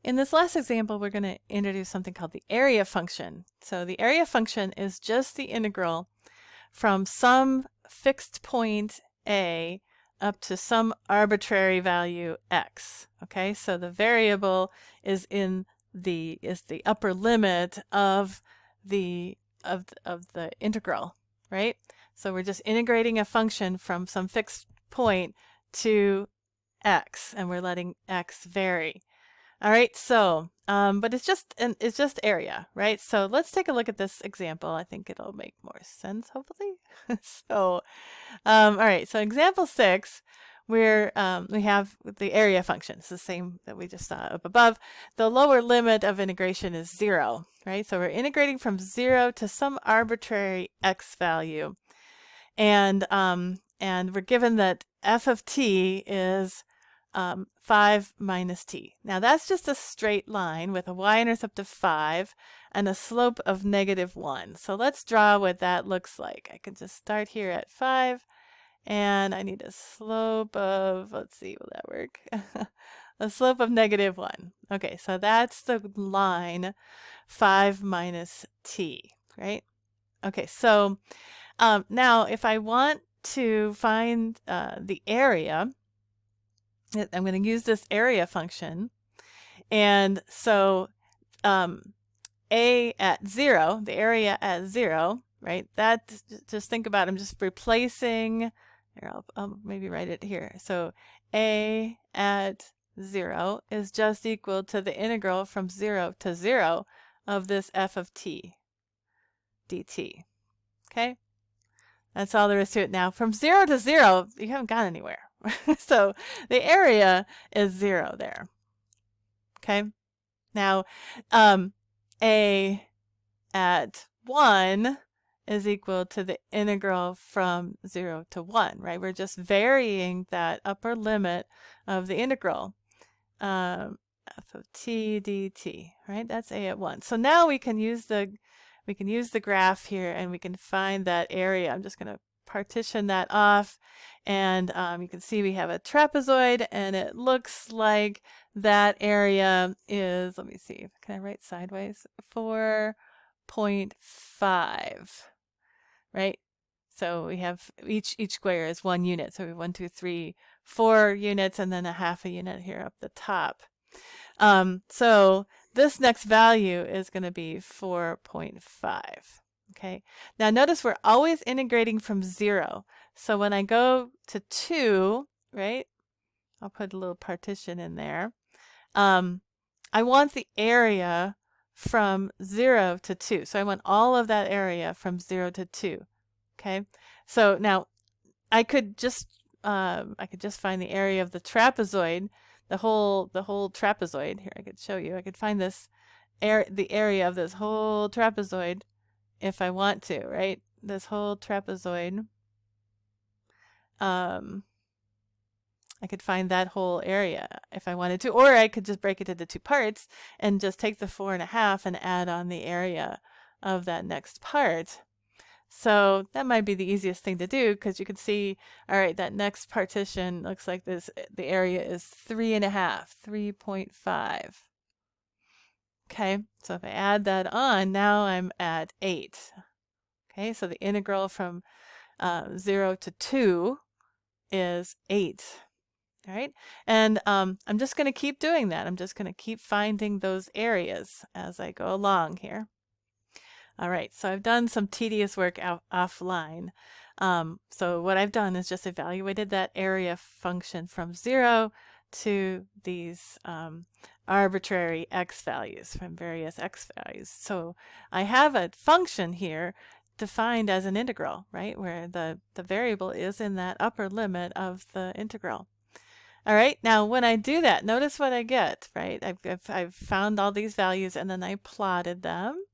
In this last example, we're going to introduce something called the area function. So the area function is just the integral from some fixed point a up to some arbitrary value x. Okay, so the variable is in the upper limit of the integral, right? So we're just integrating a function from some fixed point to x, and we're letting x vary. All right, so but it's just area, right? So let's take a look at this example. I think it'll make more sense, hopefully. So all right, so example 6, where we have the area function. It's the same that we just saw up above. The lower limit of integration is 0, right? So we're integrating from 0 to some arbitrary x value, and we're given that f of t is 5 minus t. Now that's just a straight line with a y-intercept of 5 and a slope of -1. So let's draw what that looks like. I can just start here at 5, and I need a slope of, let's see, will that work? A slope of -1. Okay, so that's the line 5 minus t, right? Okay, so now if I want to find the area, I'm going to use this area function, and so a at 0, the area at 0, right? That, just think about it, I'm just replacing, here, I'll maybe write it here. So a at 0 is just equal to the integral from 0 to 0 of this f of t dt. Okay? That's all there is to it. Now, from 0 to 0, you haven't gone anywhere. So the area is 0 there. Okay? Now, a at 1 is equal to the integral from 0 to 1, right? We're just varying that upper limit of the integral, f of t dt, right? That's a at 1. So now we can use the graph here, and we can find that area. I'm just going to partition that off, and you can see we have a trapezoid, and it looks like that area is, let me see, can I write sideways? 4.5, right? So we have each square is 1 unit. So we have 1, 2, 3, 4 units, and then a half a unit here up the top. So this next value is going to be 4.5. Okay. Now notice we're always integrating from 0. So when I go to 2, right, I'll put a little partition in there. I want the area from 0 to 2. So I want all of that area from 0 to 2. Okay. So now I could just find the area of the trapezoid, the whole trapezoid. Here, I could show you. I could find the area of this whole trapezoid if I want to, right? This whole trapezoid. I could find that whole area if I wanted to, or I could just break it into 2 parts and just take the 4.5 and add on the area of that next part. So that might be the easiest thing to do, because you can see, all right, that next partition looks like this. The area is 3.5. Okay, so if I add that on, now I'm at 8. Okay, so the integral from 0 to 2 is 8. All right, and I'm just going to keep doing that. I'm just going to keep finding those areas as I go along here. All right, so I've done some tedious work offline. So what I've done is just evaluated that area function from 0 to these arbitrary x values, from various x values. So I have a function here defined as an integral, right, where the variable is in that upper limit of the integral. All right, now when I do that, notice what I get, right? I've found all these values, and then I plotted them,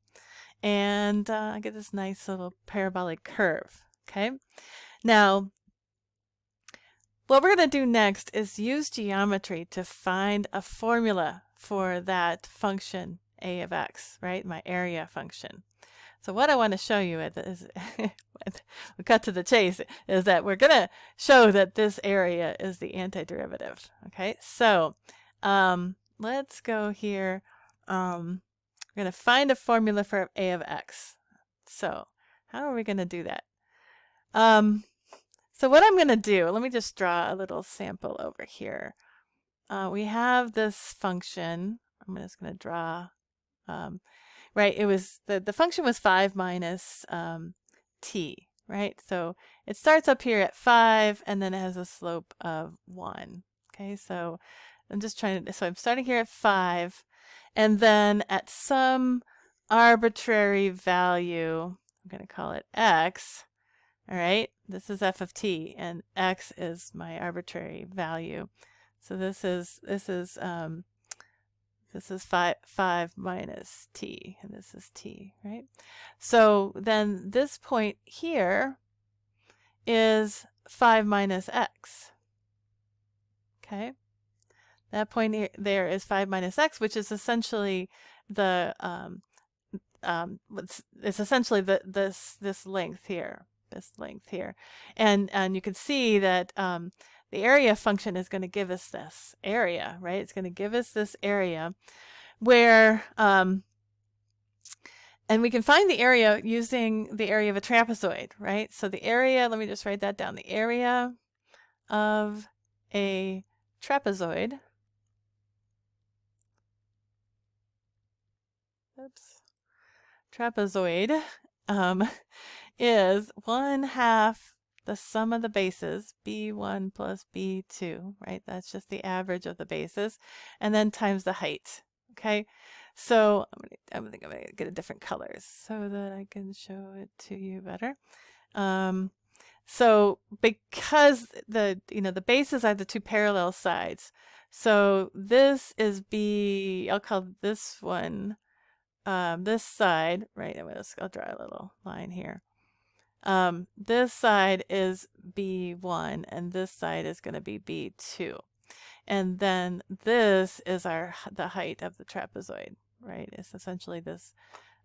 and I get this nice little parabolic curve. Okay, now what we're going to do next is use geometry to find a formula for that function a of x, right? My area function. So what I want to show you is, we cut to the chase, is that we're going to show that this area is the antiderivative. Okay, so let's go here. We're going to find a formula for a of x. So how are we going to do that? So what I'm going to do, let me just draw a little sample over here. We have this function. I'm just going to draw, right, it was, the function was 5 minus t, right? So it starts up here at 5, and then it has a slope of 1. Okay, so I'm just trying to, so I'm starting here at 5, and then at some arbitrary value, I'm going to call it x, all right? This is f of t, and x is my arbitrary value. So this is 5 minus t, and this is t, right? So then this point here is 5 minus x. Okay, that point here, there is 5 minus x, which is essentially the it's essentially this length here, and you can see that the area function is going to give us this area, right? It's going to give us this area where, and we can find the area using the area of a trapezoid, right? So the area, let me just write that down. The area of a trapezoid, trapezoid is 1/2 the sum of the bases, b1 plus b2, right? That's just the average of the bases, and then times the height. Okay, so I think I'm gonna get a different colors so that I can show it to you better. So because the bases are the two parallel sides, so this is b. I'll call this one this side, right? I'll draw a little line here. This side is b1, and this side is going to be b2. And then this is the height of the trapezoid, right? It's essentially this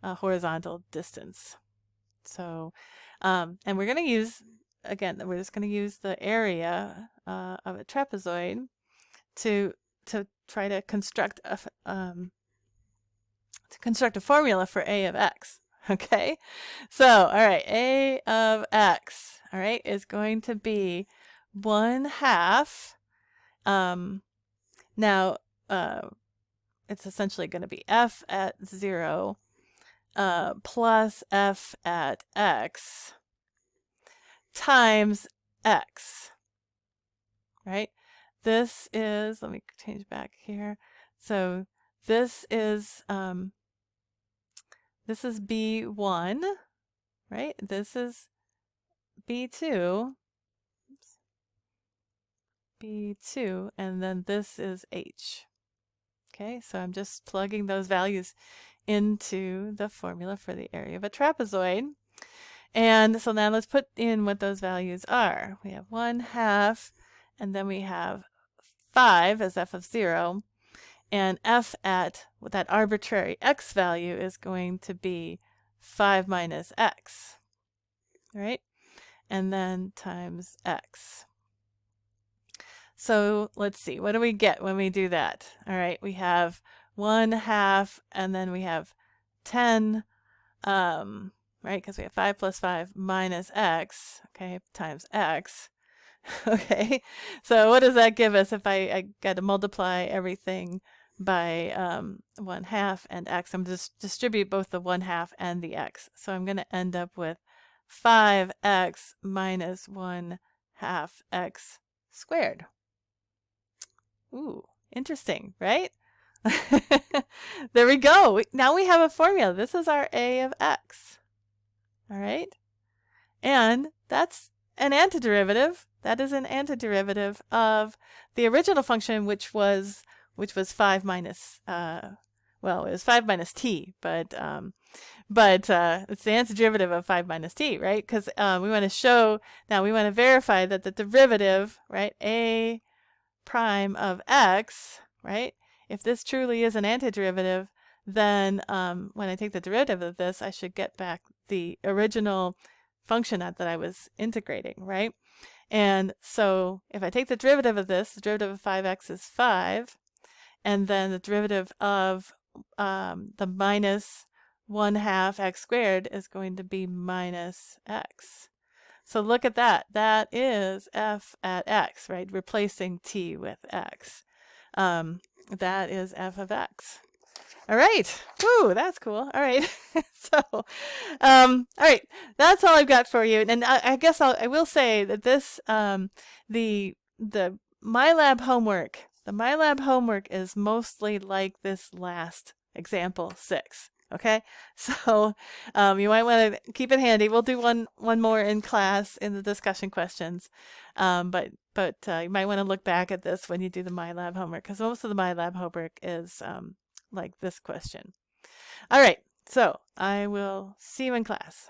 horizontal distance. So, and we're going to use, again, we're just going to use the area of a trapezoid to try to construct a formula for a of x. Okay, so all right, a of x, all right, is going to be 1/2. Now it's essentially going to be f at 0 plus f at x times x, right? This is, let me change back here. So this is b1, right? This is b2. Oops. b2, and then this is h. Okay, so I'm just plugging those values into the formula for the area of a trapezoid. And so now let's put in what those values are. We have 1/2, and then we have 5 as f of 0. And f at that arbitrary x value is going to be 5 minus x, right? And then times x. So let's see, what do we get when we do that? All right, we have 1/2, and then we have 10, right? Because we have 5 plus 5 minus x, okay, times x. Okay, so what does that give us if I got to multiply everything by 1/2 and x? I'm just distribute both the 1/2 and the x. So I'm going to end up with 5x minus 1/2 x squared. Ooh, interesting, right? There we go. Now we have a formula. This is our a of x. All right, and that's an antiderivative. That is an antiderivative of the original function, which was 5 minus, well, it was 5 minus t, but it's the antiderivative of 5 minus t, right? Because we want to show, now we want to verify that the derivative, right, a prime of x, right, if this truly is an antiderivative, then when I take the derivative of this, I should get back the original function that I was integrating, right? And so if I take the derivative of this, the derivative of 5x is 5, and then the derivative of the minus 1/2 x squared is going to be minus x. So look at that. That is f at x, right? Replacing t with x. That is f of x. All right. Woo, that's cool. All right. So, all right. That's all I've got for you. And I guess I will say that this, the MyLab homework, is mostly like this last example 6. Okay, so you might want to keep it handy. We'll do one more in class in the discussion questions, but you might want to look back at this when you do the MyLab homework, because most of the MyLab homework is like this question. All right, so I will see you in class.